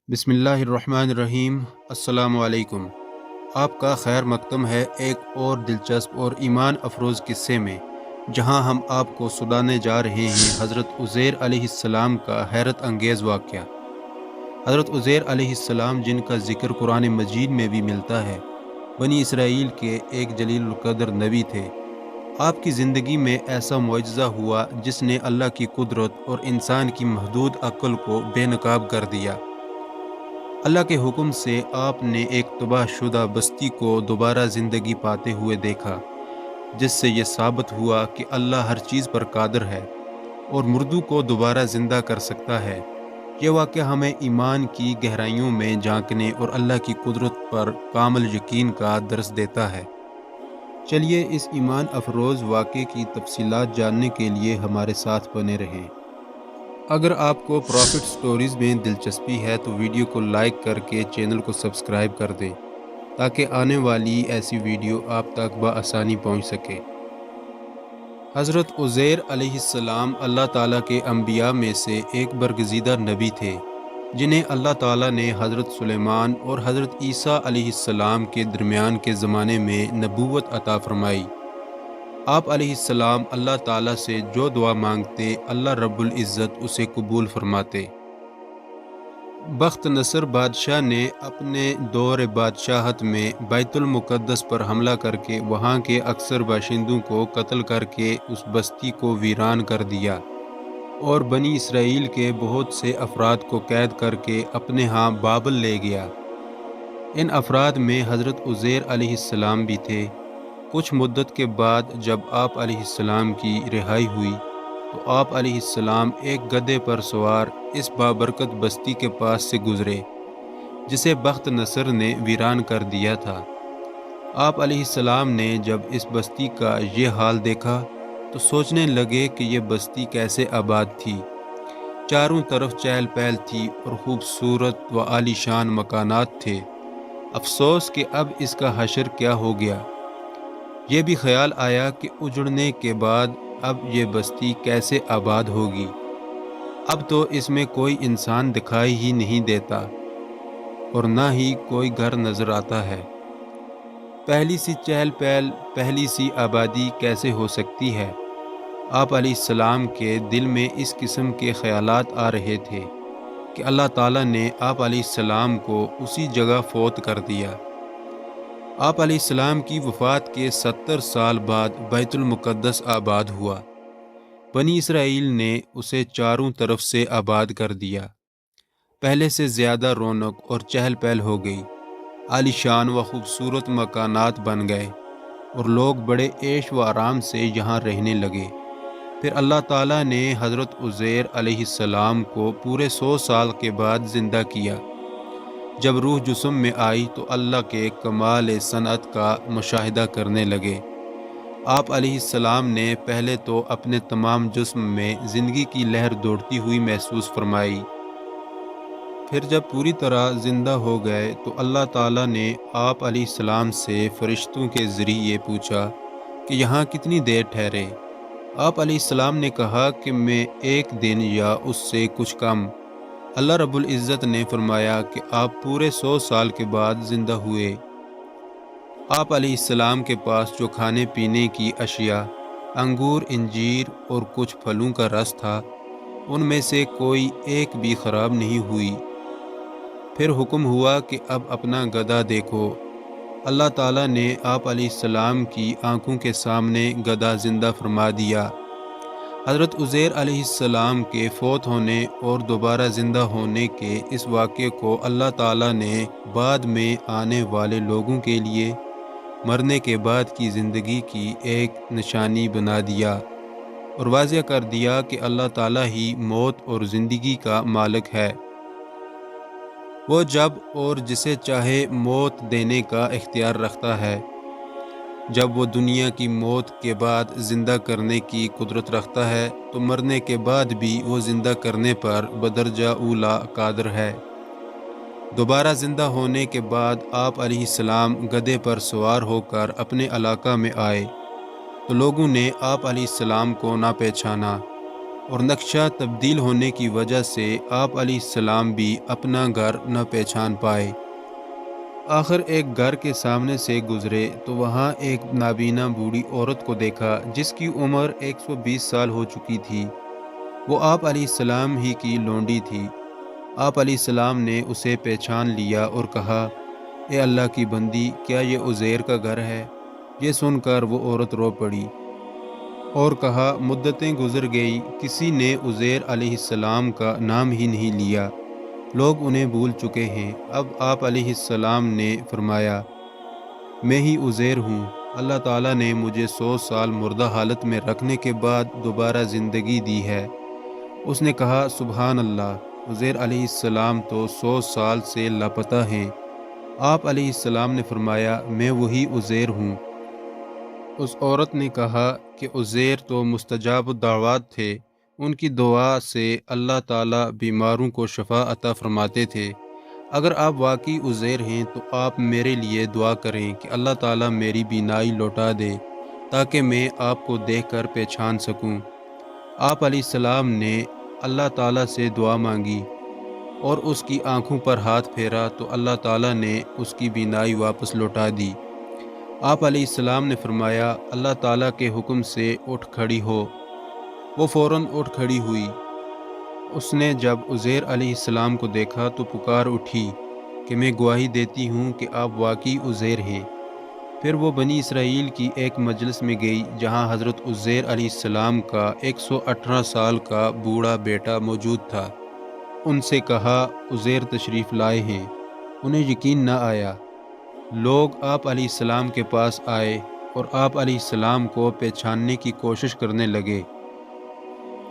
بسم اللہ الرحمن الرحیم۔ السلام علیکم۔ آپ کا خیر مقدم ہے ایک اور دلچسپ اور ایمان افروز قصے میں، جہاں ہم آپ کو سنانے جا رہے ہیں حضرت عزیر علیہ السلام کا حیرت انگیز واقعہ۔ حضرت عزیر علیہ السلام، جن کا ذکر قرآن مجید میں بھی ملتا ہے، بنی اسرائیل کے ایک جلیل القدر نبی تھے۔ آپ کی زندگی میں ایسا معجزہ ہوا جس نے اللہ کی قدرت اور انسان کی محدود عقل کو بے نقاب کر دیا۔ اللہ کے حکم سے آپ نے ایک تباہ شدہ بستی کو دوبارہ زندگی پاتے ہوئے دیکھا، جس سے یہ ثابت ہوا کہ اللہ ہر چیز پر قادر ہے اور مردوں کو دوبارہ زندہ کر سکتا ہے۔ یہ واقعہ ہمیں ایمان کی گہرائیوں میں جھانکنے اور اللہ کی قدرت پر کامل یقین کا درس دیتا ہے۔ چلیے اس ایمان افروز واقعے کی تفصیلات جاننے کے لیے ہمارے ساتھ بنے رہیں۔ اگر آپ کو پرافٹ سٹوریز میں دلچسپی ہے تو ویڈیو کو لائک کر کے چینل کو سبسکرائب کر دیں تاکہ آنے والی ایسی ویڈیو آپ تک بآسانی پہنچ سکے۔ حضرت عزیر علیہ السلام اللہ تعالیٰ کے انبیاء میں سے ایک برگزیدہ نبی تھے، جنہیں اللہ تعالیٰ نے حضرت سلیمان اور حضرت عیسیٰ علیہ السلام کے درمیان کے زمانے میں نبوت عطا فرمائی۔ آپ علیہ السلام اللہ تعالیٰ سے جو دعا مانگتے، اللہ رب العزت اسے قبول فرماتے۔ بخت نصر بادشاہ نے اپنے دور بادشاہت میں بیت المقدس پر حملہ کر کے وہاں کے اکثر باشندوں کو قتل کر کے اس بستی کو ویران کر دیا اور بنی اسرائیل کے بہت سے افراد کو قید کر کے اپنے ہاں بابل لے گیا۔ ان افراد میں حضرت عزیر علیہ السلام بھی تھے۔ کچھ مدت کے بعد جب آپ علیہ السلام کی رہائی ہوئی تو آپ علیہ السلام ایک گدھے پر سوار اس بابرکت بستی کے پاس سے گزرے جسے بخت نصر نے ویران کر دیا تھا۔ آپ علیہ السلام نے جب اس بستی کا یہ حال دیکھا تو سوچنے لگے کہ یہ بستی کیسے آباد تھی۔ چاروں طرف چہل پہل تھی اور خوبصورت و عالی شان مکانات تھے۔ افسوس کہ اب اس کا حشر کیا ہو گیا۔ یہ بھی خیال آیا کہ اجڑنے کے بعد اب یہ بستی کیسے آباد ہوگی۔ اب تو اس میں کوئی انسان دکھائی ہی نہیں دیتا اور نہ ہی کوئی گھر نظر آتا ہے۔ پہلی سی چہل پہل، پہلی سی آبادی کیسے ہو سکتی ہے؟ آپ علیہ السلام کے دل میں اس قسم کے خیالات آ رہے تھے کہ اللہ تعالیٰ نے آپ علیہ السلام کو اسی جگہ فوت کر دیا۔ آپ علیہ السلام کی وفات کے 70 سال بعد بیت المقدس آباد ہوا۔ بنی اسرائیل نے اسے چاروں طرف سے آباد کر دیا۔ پہلے سے زیادہ رونق اور چہل پہل ہو گئی، عالی شان و خوبصورت مکانات بن گئے اور لوگ بڑے عیش و آرام سے یہاں رہنے لگے۔ پھر اللہ تعالیٰ نے حضرت عزیر علیہ السلام کو پورے 100 سال کے بعد زندہ کیا۔ جب روح جسم میں آئی تو اللہ کے کمال صنعت کا مشاہدہ کرنے لگے۔ آپ علیہ السلام نے پہلے تو اپنے تمام جسم میں زندگی کی لہر دوڑتی ہوئی محسوس فرمائی۔ پھر جب پوری طرح زندہ ہو گئے تو اللہ تعالیٰ نے آپ علیہ السلام سے فرشتوں کے ذریعے پوچھا کہ یہاں کتنی دیر ٹھہرے۔ آپ علیہ السلام نے کہا کہ میں 1 دن یا اس سے کچھ کم۔ اللہ رب العزت نے فرمایا کہ آپ پورے 100 سال کے بعد زندہ ہوئے۔ آپ علیہ السلام کے پاس جو کھانے پینے کی اشیاء، انگور، انجیر اور کچھ پھلوں کا رس تھا، ان میں سے کوئی ایک بھی خراب نہیں ہوئی۔ پھر حکم ہوا کہ اب اپنا گدھا دیکھو۔ اللہ تعالیٰ نے آپ علیہ السلام کی آنکھوں کے سامنے گدھا زندہ فرما دیا۔ حضرت عزیر علیہ السلام کے فوت ہونے اور دوبارہ زندہ ہونے کے اس واقعے کو اللہ تعالیٰ نے بعد میں آنے والے لوگوں کے لیے مرنے کے بعد کی زندگی کی ایک نشانی بنا دیا اور واضح کر دیا کہ اللہ تعالیٰ ہی موت اور زندگی کا مالک ہے۔ وہ جب اور جسے چاہے موت دینے کا اختیار رکھتا ہے۔ جب وہ دنیا کی موت کے بعد زندہ کرنے کی قدرت رکھتا ہے تو مرنے کے بعد بھی وہ زندہ کرنے پر بدرجہ اولی قادر ہے۔ دوبارہ زندہ ہونے کے بعد آپ علیہ السلام گدھے پر سوار ہو کر اپنے علاقہ میں آئے تو لوگوں نے آپ علیہ السلام کو نہ پہچانا۔ اور نقشہ تبدیل ہونے کی وجہ سے آپ علیہ السلام بھی اپنا گھر نہ پہچان پائے۔ آخر ایک گھر کے سامنے سے گزرے تو وہاں ایک نابینا بوڑھی عورت کو دیکھا جس کی عمر 120 سال ہو چکی تھی۔ وہ آپ علیہ السلام ہی کی لونڈی تھی۔ آپ علیہ السلام نے اسے پہچان لیا اور کہا، اے اللہ کی بندی، کیا یہ عزیر کا گھر ہے؟ یہ سن کر وہ عورت رو پڑی اور کہا، مدتیں گزر گئی، کسی نے عزیر علیہ السلام کا نام ہی نہیں لیا، لوگ انہیں بھول چکے ہیں۔ اب آپ علیہ السلام نے فرمایا، میں ہی عزیر ہوں۔ اللہ تعالیٰ نے مجھے 100 سال مردہ حالت میں رکھنے کے بعد دوبارہ زندگی دی ہے۔ اس نے کہا، سبحان اللہ، عزیر علیہ السلام تو 100 سال سے لاپتہ ہیں۔ آپ علیہ السلام نے فرمایا، میں وہی عزیر ہوں۔ اس عورت نے کہا کہ عزیر تو مستجاب الدعوات تھے، ان کی دعا سے اللہ تعالیٰ بیماروں کو شفا عطا فرماتے تھے۔ اگر آپ واقعی عزیر ہیں تو آپ میرے لیے دعا کریں کہ اللہ تعالیٰ میری بینائی لوٹا دے تاکہ میں آپ کو دیکھ کر پہچان سکوں۔ آپ علیہ السلام نے اللہ تعالیٰ سے دعا مانگی اور اس کی آنکھوں پر ہاتھ پھیرا تو اللہ تعالیٰ نے اس کی بینائی واپس لوٹا دی۔ آپ علیہ السلام نے فرمایا، اللہ تعالیٰ کے حکم سے اٹھ کھڑی ہو۔ وہ فوراً اٹھ کھڑی ہوئی۔ اس نے جب عزیر علیہ السلام کو دیکھا تو پکار اٹھی کہ میں گواہی دیتی ہوں کہ آپ واقعی عزیر ہیں۔ پھر وہ بنی اسرائیل کی ایک مجلس میں گئی جہاں حضرت عزیر علیہ السلام کا 118 سال کا بوڑھا بیٹا موجود تھا۔ ان سے کہا، عزیر تشریف لائے ہیں۔ انہیں یقین نہ آیا۔ لوگ آپ علیہ السلام کے پاس آئے اور آپ علیہ السلام کو پہچاننے کی کوشش کرنے لگے۔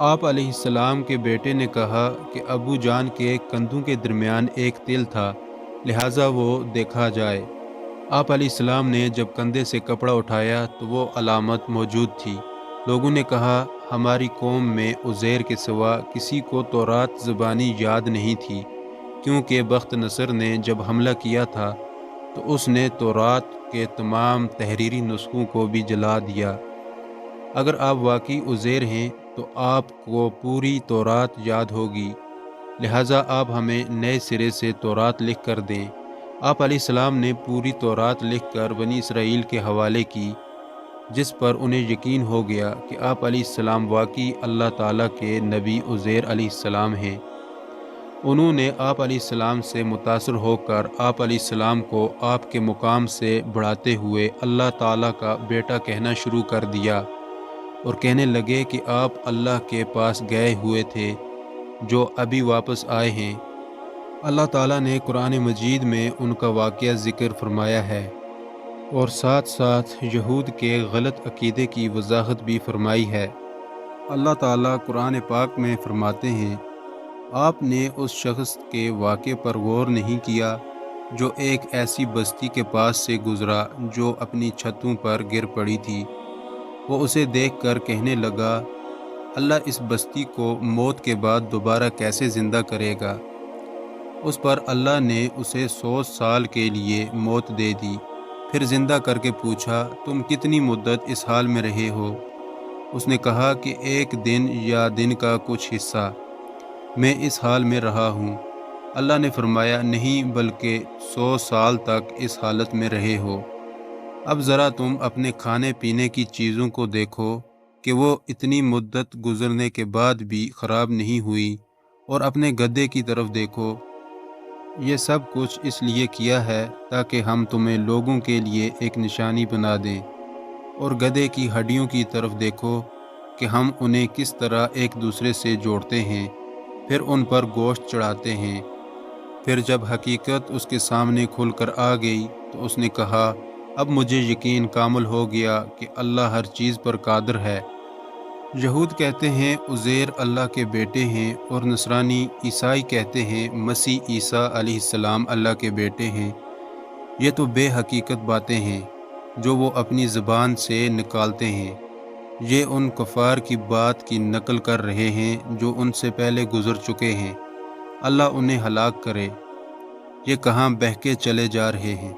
آپ علیہ السلام کے بیٹے نے کہا کہ ابو جان کے کندھوں کے درمیان ایک تل تھا، لہٰذا وہ دیکھا جائے۔ آپ علیہ السلام نے جب کندھے سے کپڑا اٹھایا تو وہ علامت موجود تھی۔ لوگوں نے کہا، ہماری قوم میں عزیر کے سوا کسی کو تورات زبانی یاد نہیں تھی، کیونکہ بخت نصر نے جب حملہ کیا تھا تو اس نے تورات کے تمام تحریری نسخوں کو بھی جلا دیا۔ اگر آپ واقعی عزیر ہیں تو آپ کو پوری تورات یاد ہوگی، لہٰذا آپ ہمیں نئے سرے سے تورات لکھ کر دیں۔ آپ علیہ السلام نے پوری تورات لکھ کر بنی اسرائیل کے حوالے کی، جس پر انہیں یقین ہو گیا کہ آپ علیہ السلام واقعی اللہ تعالیٰ کے نبی عزیر علیہ السلام ہیں۔ انہوں نے آپ علیہ السلام سے متاثر ہو کر آپ علیہ السلام کو آپ کے مقام سے بڑھاتے ہوئے اللہ تعالیٰ کا بیٹا کہنا شروع کر دیا اور کہنے لگے کہ آپ اللہ کے پاس گئے ہوئے تھے جو ابھی واپس آئے ہیں۔ اللہ تعالیٰ نے قرآن مجید میں ان کا واقعہ ذکر فرمایا ہے اور ساتھ ساتھ یہود کے غلط عقیدے کی وضاحت بھی فرمائی ہے۔ اللہ تعالیٰ قرآن پاک میں فرماتے ہیں، آپ نے اس شخص کے واقعے پر غور نہیں کیا جو ایک ایسی بستی کے پاس سے گزرا جو اپنی چھتوں پر گر پڑی تھی۔ وہ اسے دیکھ کر کہنے لگا، اللہ اس بستی کو موت کے بعد دوبارہ کیسے زندہ کرے گا؟ اس پر اللہ نے اسے 100 سال کے لیے موت دے دی، پھر زندہ کر کے پوچھا، تم کتنی مدت اس حال میں رہے ہو؟ اس نے کہا کہ ایک دن یا دن کا کچھ حصہ، میں اس حال میں رہا ہوں۔ اللہ نے فرمایا، نہیں بلکہ 100 سال تک اس حالت میں رہے ہو۔ اب ذرا تم اپنے کھانے پینے کی چیزوں کو دیکھو کہ وہ اتنی مدت گزرنے کے بعد بھی خراب نہیں ہوئی، اور اپنے گدھے کی طرف دیکھو۔ یہ سب کچھ اس لیے کیا ہے تاکہ ہم تمہیں لوگوں کے لیے ایک نشانی بنا دیں، اور گدھے کی ہڈیوں کی طرف دیکھو کہ ہم انہیں کس طرح ایک دوسرے سے جوڑتے ہیں، پھر ان پر گوشت چڑھاتے ہیں۔ پھر جب حقیقت اس کے سامنے کھل کر آ گئی تو اس نے کہا، اب مجھے یقین کامل ہو گیا کہ اللہ ہر چیز پر قادر ہے۔ یہود کہتے ہیں عزیر اللہ کے بیٹے ہیں، اور نصرانی عیسائی کہتے ہیں مسیح عیسیٰ علیہ السلام اللہ کے بیٹے ہیں۔ یہ تو بے حقیقت باتیں ہیں جو وہ اپنی زبان سے نکالتے ہیں۔ یہ ان کفار کی بات کی نقل کر رہے ہیں جو ان سے پہلے گزر چکے ہیں۔ اللہ انہیں ہلاک کرے، یہ کہاں بہکے چلے جا رہے ہیں۔